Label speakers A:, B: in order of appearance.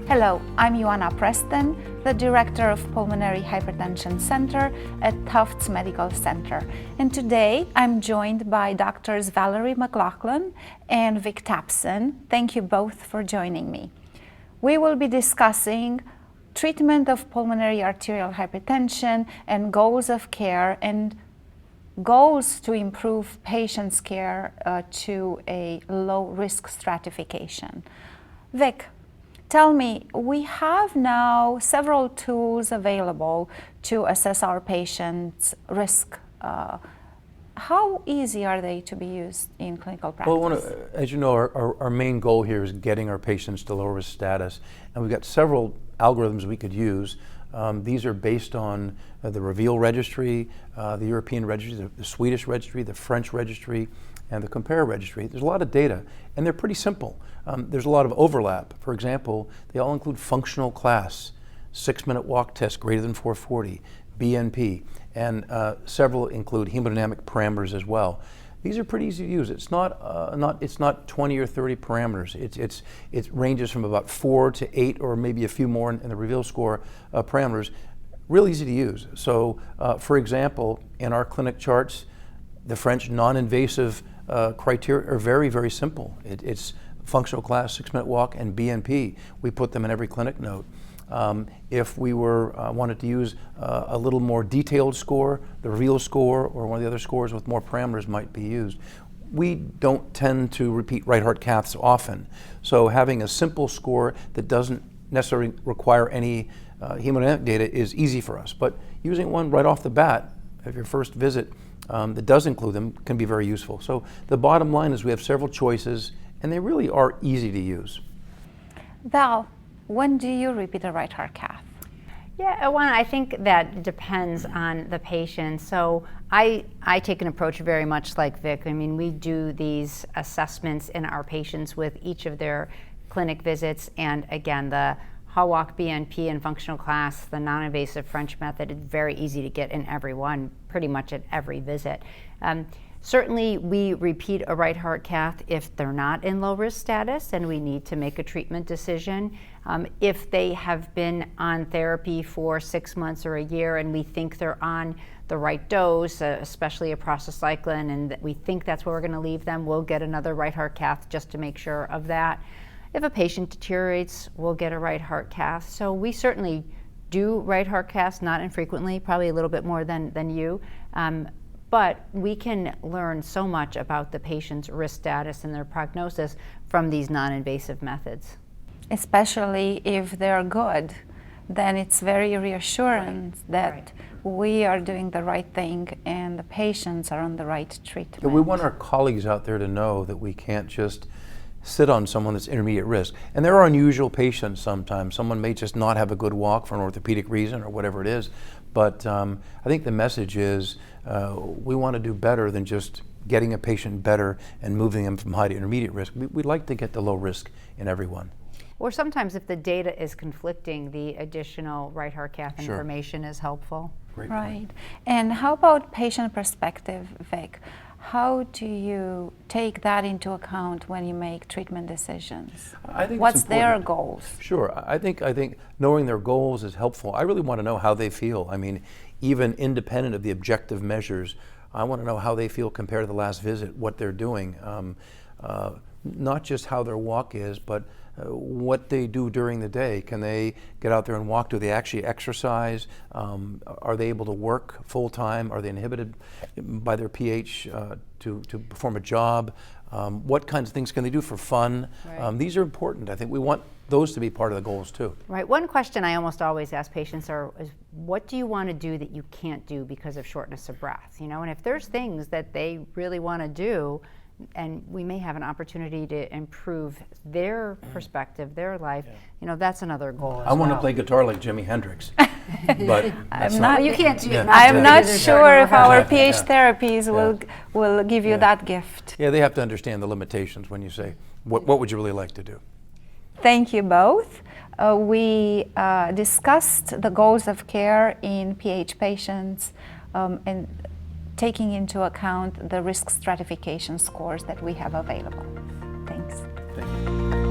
A: Hello, I'm Ioana Preston, the Director of Pulmonary Hypertension Center at Tufts Medical Center. And today I'm joined by Doctors Valerie McLaughlin and Vic Tapson. Thank you both for joining me. We will be discussing treatment of pulmonary arterial hypertension and goals of care and goals to improve patients' care to a low-risk stratification. Vic, tell me, we have now several tools available to assess our patients' risk. How easy are they to be used in clinical practice?
B: Well, as you know, our main goal here is getting our patients to low risk status, and we've got several algorithms we could use. These are based on the REVEAL registry, the European registry, the Swedish registry, the French registry, and the COMPARE registry. There's a lot of data, and they're pretty simple. There's a lot of overlap. For example, they all include functional class, 6-minute walk test greater than 440, BNP, and several include hemodynamic parameters as well. These are pretty easy to use. It's not 20 or 30 parameters. It ranges from about 4 to 8 or maybe a few more in the REVEAL score parameters. Real easy to use. So, for example, in our clinic charts, the French non-invasive criteria are very, very simple. It's functional class, 6-minute walk, and BNP. We put them in every clinic note. If we wanted to use a little more detailed score, the REVEAL score or one of the other scores with more parameters might be used. We don't tend to repeat right heart caths often, so having a simple score that doesn't necessarily require any hemodynamic data is easy for us. But using one right off the bat at your first visit that does include them can be very useful. So the bottom line is we have several choices, and they really are easy to use.
A: Val, when do you repeat a right heart cath?
C: Yeah, Ioana, I think that depends on the patient. So I take an approach very much like Vic. I mean, we do these assessments in our patients with each of their clinic visits, and again, the HAWOC, BNP, and functional class, the non-invasive French method, is very easy to get in everyone, pretty much at every visit. Certainly, we repeat a right heart cath if they're not in low risk status and we need to make a treatment decision. If they have been on therapy for 6 months or a year and we think they're on the right dose, especially a prostacyclin, and we think that's where we're going to leave them, we'll get another right heart cath just to make sure of that. If a patient deteriorates, we'll get a right heart cath. So we certainly do right heart caths, not infrequently, probably a little bit more than you. But we can learn so much about the patient's risk status and their prognosis from these non-invasive methods.
A: Especially if they're good, then it's very reassuring that we are doing the right thing and the patients are on the right treatment.
B: Yeah, we want our colleagues out there to know that we can't just sit on someone that's intermediate risk. And there are unusual patients sometimes. Someone may just not have a good walk for an orthopedic reason or whatever it is. But I think the message is we want to do better than just getting a patient better and moving them from high to intermediate risk. We'd like to get to low risk in everyone.
C: Or sometimes if the data is conflicting, the additional right heart cath information is helpful.
B: Great
A: right.
B: point.
A: And how about patient perspective, Vic? How do you take that into account when you make treatment decisions?
B: I think
A: What's
B: it's important.
A: their goals?
B: Sure. I think knowing their goals is helpful. I really want to know how they feel. I mean, even independent of the objective measures, I want to know how they feel compared to the last visit, what they're doing. Not just how their walk is, but what they do during the day. Can they get out there and walk? Do they actually exercise? Are they able to work full time? Are they inhibited by their pH to perform a job? What kinds of things can they do for fun?
C: Right.
B: These are important. I think we want those to be part of the goals too.
C: Right. One question I almost always ask patients is, what do you want to do that you can't do because of shortness of breath? You know, and if there's things that they really want to do, and we may have an opportunity to improve their perspective, their life, you know, that's another goal as
B: I want
C: well.
B: to play guitar like Jimi Hendrix, but that's
A: not-
C: You can't do it.
A: I'm not sure if our
B: Exactly,
A: pH
B: yeah.
A: therapies will give you that gift.
B: yeah, they have to understand the limitations when you say, what would you really like to do?
A: Thank you both. We discussed the goals of care in PH patients and taking into account the risk stratification scores that we have available. Thanks.
B: Thank you.